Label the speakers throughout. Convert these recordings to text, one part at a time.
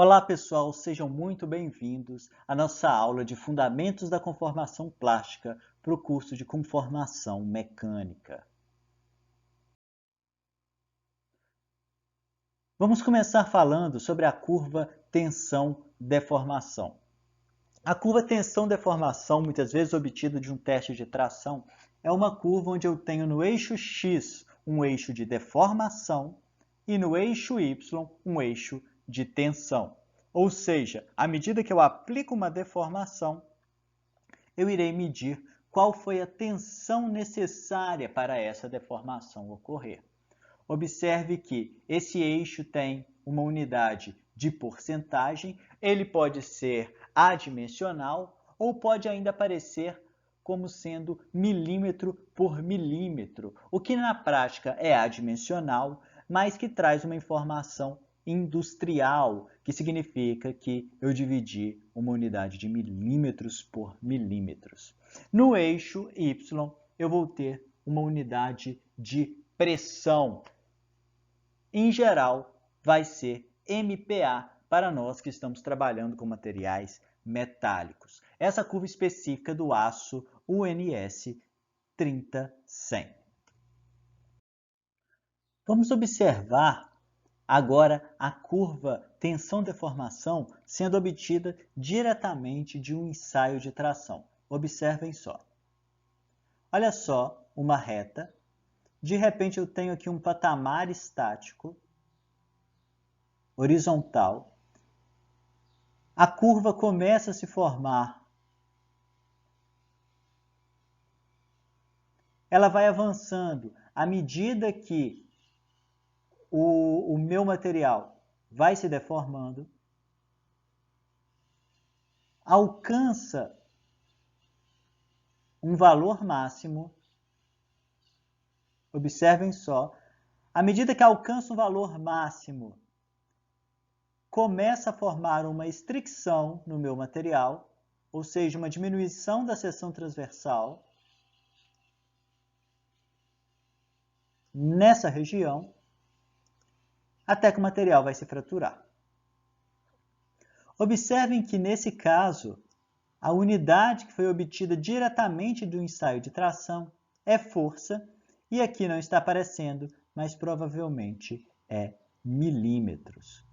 Speaker 1: Olá pessoal, sejam muito bem-vindos à nossa aula de Fundamentos da Conformação Plástica para o curso de Conformação Mecânica. Vamos começar falando sobre a curva tensão-deformação. A curva tensão-deformação, muitas vezes obtida de um teste de tração, é uma curva onde eu tenho no eixo X um eixo de deformação e no eixo Y um eixo de tensão. Ou seja, à medida que eu aplico uma deformação, eu irei medir qual foi a tensão necessária para essa deformação ocorrer. Observe que esse eixo tem uma unidade de porcentagem, ele pode ser adimensional ou pode ainda aparecer como sendo milímetro por milímetro, o que na prática é adimensional, mas que traz uma informação industrial, que significa que eu dividi uma unidade de milímetros por milímetros. No eixo Y, eu vou ter uma unidade de pressão. Em geral, vai ser MPa para nós que estamos trabalhando com materiais metálicos. Essa curva específica do aço UNS 30-100. Vamos observar agora a curva tensão-deformação sendo obtida diretamente de um ensaio de tração. Observem só. Olha só, uma reta. De repente eu tenho aqui um patamar estático, horizontal. A curva começa a se formar. Ela vai avançando à medida que o meu material vai se deformando, alcança um valor máximo. Observem só, à medida que alcança um valor máximo, começa a formar uma estricção no meu material, ou seja, uma diminuição da seção transversal nessa região, até que o material vai se fraturar. Observem que, nesse caso, a unidade que foi obtida diretamente do ensaio de tração é força, e aqui não está aparecendo, mas provavelmente é milímetros.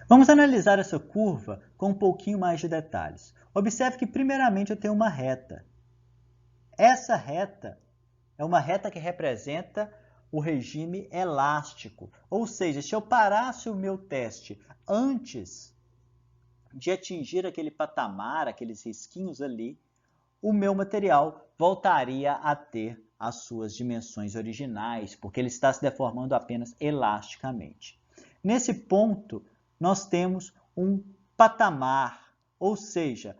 Speaker 1: Vamos analisar essa curva com um pouquinho mais de detalhes. Observe que, primeiramente, eu tenho uma reta. Essa reta é uma reta que representa o regime elástico. Ou seja, se eu parasse o meu teste antes de atingir aquele patamar, aqueles risquinhos ali, o meu material voltaria a ter as suas dimensões originais, porque ele está se deformando apenas elasticamente. Nesse ponto, nós temos um patamar, ou seja,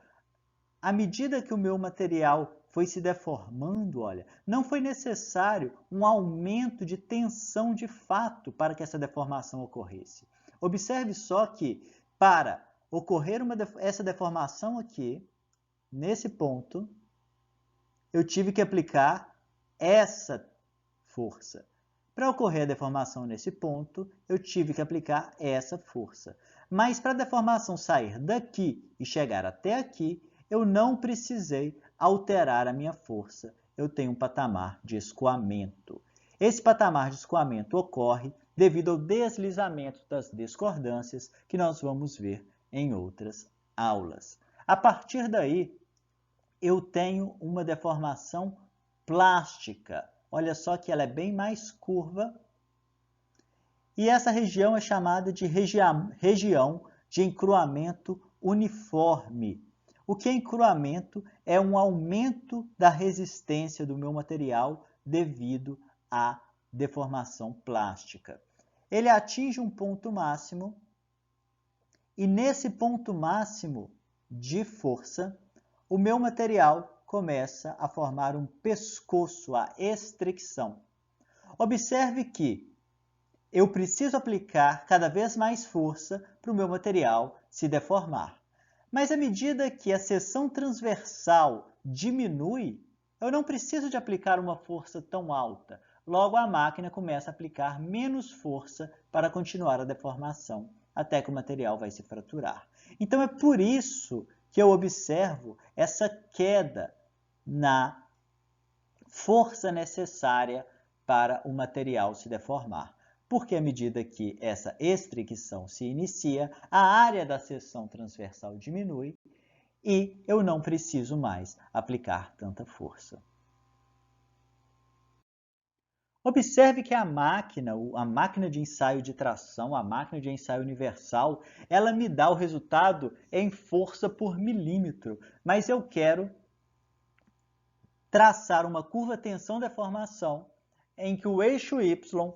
Speaker 1: à medida que o meu material foi se deformando, olha, não foi necessário um aumento de tensão de fato para que essa deformação ocorresse. Observe só que, para ocorrer essa deformação aqui, nesse ponto, eu tive que aplicar essa força. Para ocorrer a deformação nesse ponto, eu tive que aplicar essa força. Mas para a deformação sair daqui e chegar até aqui, eu não precisei alterar a minha força. Eu tenho um patamar de escoamento. Esse patamar de escoamento ocorre devido ao deslizamento das discordâncias que nós vamos ver em outras aulas. A partir daí, eu tenho uma deformação plástica. Olha só que ela é bem mais curva. E essa região é chamada de região de encruamento uniforme. O que é encruamento? É um aumento da resistência do meu material devido à deformação plástica. Ele atinge um ponto máximo e nesse ponto máximo de força, o meu material começa a formar um pescoço, a estricção. Observe que eu preciso aplicar cada vez mais força para o meu material se deformar. Mas à medida que a seção transversal diminui, eu não preciso de aplicar uma força tão alta. Logo, a máquina começa a aplicar menos força para continuar a deformação, até que o material vai se fraturar. Então, é por isso que eu observo essa queda na força necessária para o material se deformar. Porque à medida que essa estricção se inicia, a área da seção transversal diminui e eu não preciso mais aplicar tanta força. Observe que a máquina de ensaio de tração, a máquina de ensaio universal, ela me dá o resultado em força por milímetro, mas eu quero traçar uma curva tensão-deformação em que o eixo Y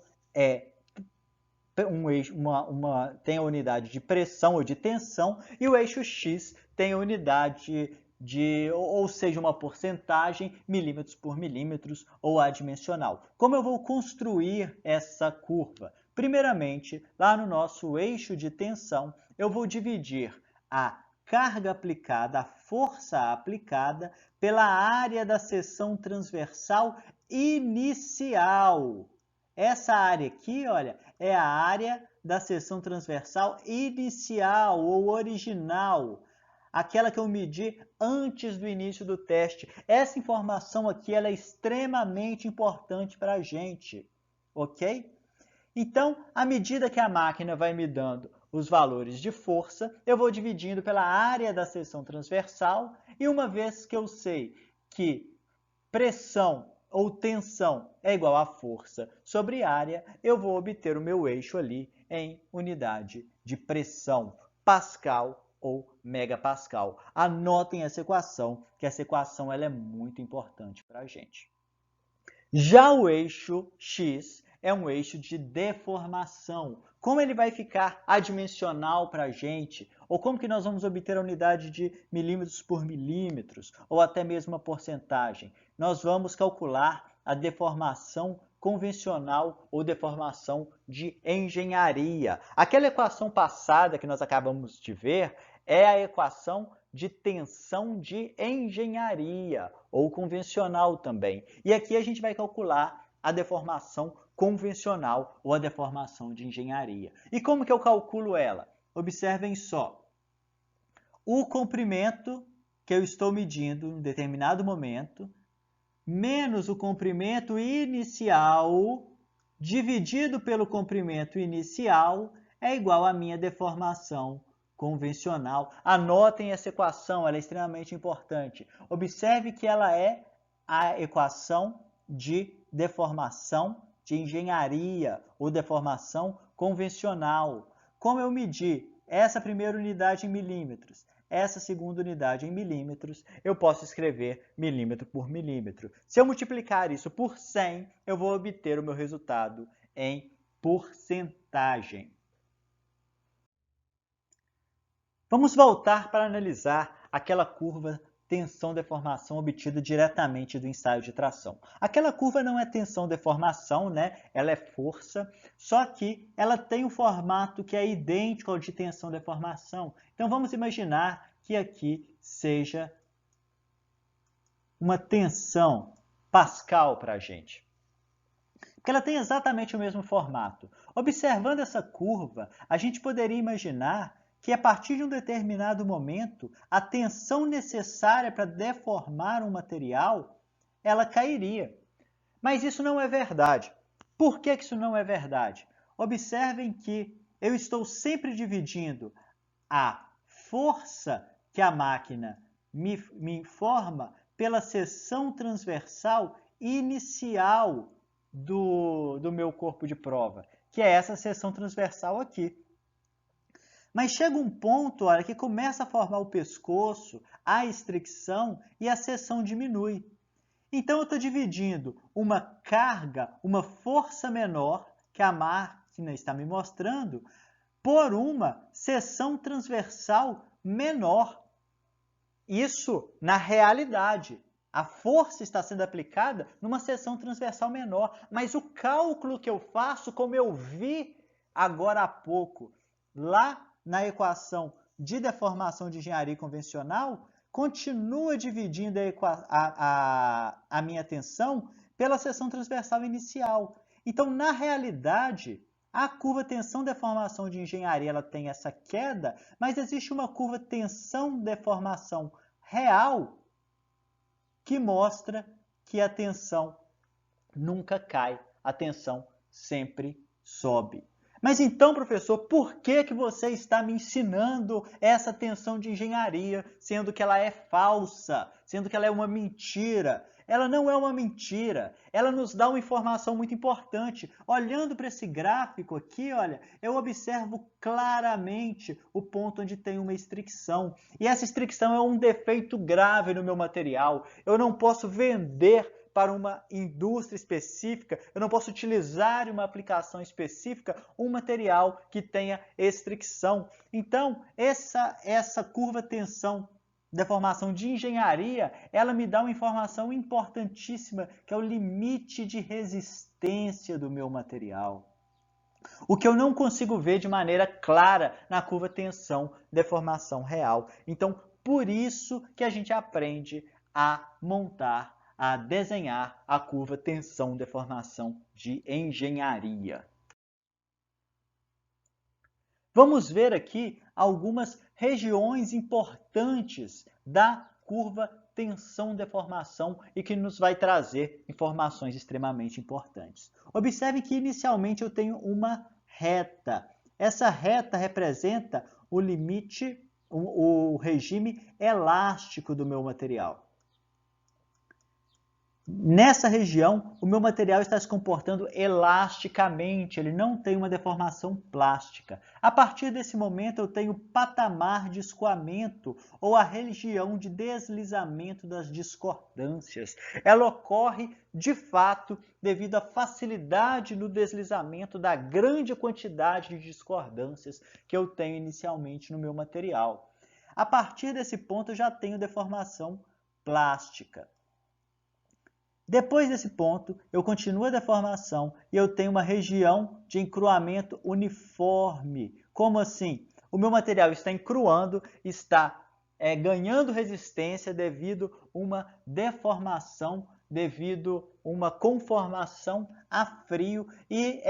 Speaker 1: tem a unidade de pressão ou de tensão e o eixo X tem a unidade ou seja, uma porcentagem, milímetros por milímetros ou adimensional. Como eu vou construir essa curva? Primeiramente, lá no nosso eixo de tensão, eu vou dividir a carga aplicada, a força aplicada, pela área da seção transversal inicial. Essa área aqui, olha, é a área da seção transversal inicial ou original, aquela que eu medi antes do início do teste. Essa informação aqui ela é extremamente importante para a gente, ok? Então, à medida que a máquina vai me dando os valores de força, eu vou dividindo pela área da seção transversal e uma vez que eu sei que pressão ou tensão é igual a força sobre área, eu vou obter o meu eixo ali em unidade de pressão, Pascal ou megapascal. Anotem essa equação, que essa equação ela é muito importante para a gente. Já o eixo X é um eixo de deformação. Como ele vai ficar adimensional para a gente? Ou como que nós vamos obter a unidade de milímetros por milímetros? Ou até mesmo a porcentagem? Nós vamos calcular a deformação convencional ou deformação de engenharia. Aquela equação passada que nós acabamos de ver é a equação de tensão de engenharia, ou convencional também. E aqui a gente vai calcular a deformação convencional ou a deformação de engenharia. E como que eu calculo ela? Observem só. O comprimento que eu estou medindo em determinado momento, menos o comprimento inicial, dividido pelo comprimento inicial, é igual à minha deformação convencional. Anotem essa equação, ela é extremamente importante. Observe que ela é a equação de deformação de engenharia ou deformação convencional. Como eu medi essa primeira unidade em milímetros, essa segunda unidade em milímetros, eu posso escrever milímetro por milímetro. Se eu multiplicar isso por 100, eu vou obter o meu resultado em porcentagem. Vamos voltar para analisar aquela curva tensão-deformação obtida diretamente do ensaio de tração. Aquela curva não é tensão-deformação, né? Ela é força, só que ela tem um formato que é idêntico ao de tensão-deformação. Então vamos imaginar que aqui seja uma tensão Pascal para a gente. Porque ela tem exatamente o mesmo formato. Observando essa curva, a gente poderia imaginar que a partir de um determinado momento, a tensão necessária para deformar um material, ela cairia. Mas isso não é verdade. Por que isso não é verdade? Observem que eu estou sempre dividindo a força que a máquina me informa pela seção transversal inicial do meu corpo de prova, que é essa seção transversal aqui. Mas chega um ponto, olha, que começa a formar o pescoço, a estricção e a seção diminui. Então eu estou dividindo uma carga, uma força menor, que a máquina está me mostrando, por uma seção transversal menor. Isso na realidade. A força está sendo aplicada numa seção transversal menor, mas o cálculo que eu faço, como eu vi agora há pouco, lá na equação de deformação de engenharia convencional, continua dividindo a minha tensão pela seção transversal inicial. Então, na realidade, a curva tensão-deformação de engenharia ela tem essa queda, mas existe uma curva tensão-deformação real que mostra que a tensão nunca cai, a tensão sempre sobe. Mas então, professor, por que você está me ensinando essa tensão de engenharia, sendo que ela é falsa, sendo que ela é uma mentira? Ela não é uma mentira, ela nos dá uma informação muito importante. Olhando para esse gráfico aqui, olha, eu observo claramente o ponto onde tem uma estricção. E essa estricção é um defeito grave no meu material. Eu não posso vender para uma indústria específica, eu não posso utilizar em uma aplicação específica um material que tenha estricção. Então, essa curva tensão deformação de engenharia, ela me dá uma informação importantíssima, que é o limite de resistência do meu material. O que eu não consigo ver de maneira clara na curva tensão deformação real. Então, por isso que a gente aprende a montar, a desenhar a curva tensão-deformação de engenharia. Vamos ver aqui algumas regiões importantes da curva tensão-deformação e que nos vai trazer informações extremamente importantes. Observe que inicialmente eu tenho uma reta. Essa reta representa o limite, o regime elástico do meu material. Nessa região, o meu material está se comportando elasticamente, ele não tem uma deformação plástica. A partir desse momento, eu tenho o patamar de escoamento, ou a região de deslizamento das discordâncias. Ela ocorre, de fato, devido à facilidade no deslizamento da grande quantidade de discordâncias que eu tenho inicialmente no meu material. A partir desse ponto, eu já tenho deformação plástica. Depois desse ponto, eu continuo a deformação e eu tenho uma região de encruamento uniforme. Como assim? O meu material está encruando, está ganhando resistência devido a uma deformação, devido a uma conformação a frio e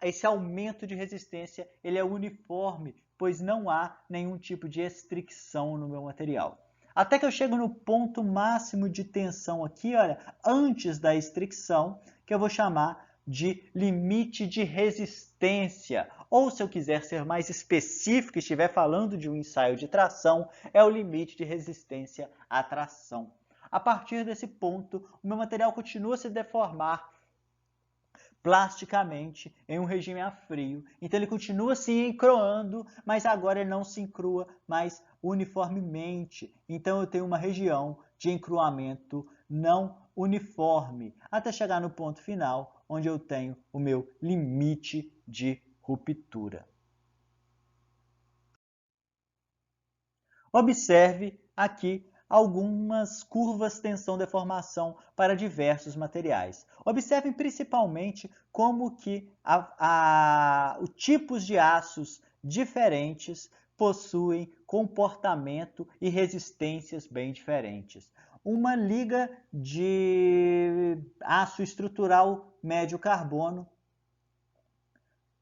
Speaker 1: esse aumento de resistência ele é uniforme, pois não há nenhum tipo de estricção no meu material. Até que eu chego no ponto máximo de tensão aqui, olha, antes da estricção, que eu vou chamar de limite de resistência. Ou, se eu quiser ser mais específico e estiver falando de um ensaio de tração, é o limite de resistência à tração. A partir desse ponto, o meu material continua a se deformar plasticamente em um regime a frio. Então ele continua se encroando, mas agora ele não se encrua mais uniformemente. Então eu tenho uma região de encruamento não uniforme, até chegar no ponto final, onde eu tenho o meu limite de ruptura. Observe aqui algumas curvas tensão-deformação para diversos materiais. Observem principalmente como que os tipos de aços diferentes possuem comportamento e resistências bem diferentes. Uma liga de aço estrutural médio carbono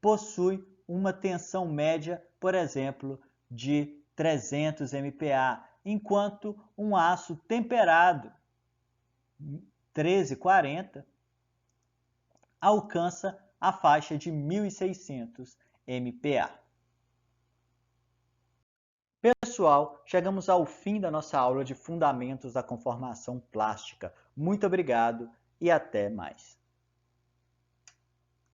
Speaker 1: possui uma tensão média, por exemplo, de 300 MPa, enquanto um aço temperado 1340 alcança a faixa de 1600 MPa. Pessoal, chegamos ao fim da nossa aula de Fundamentos da Conformação Plástica. Muito obrigado e até mais.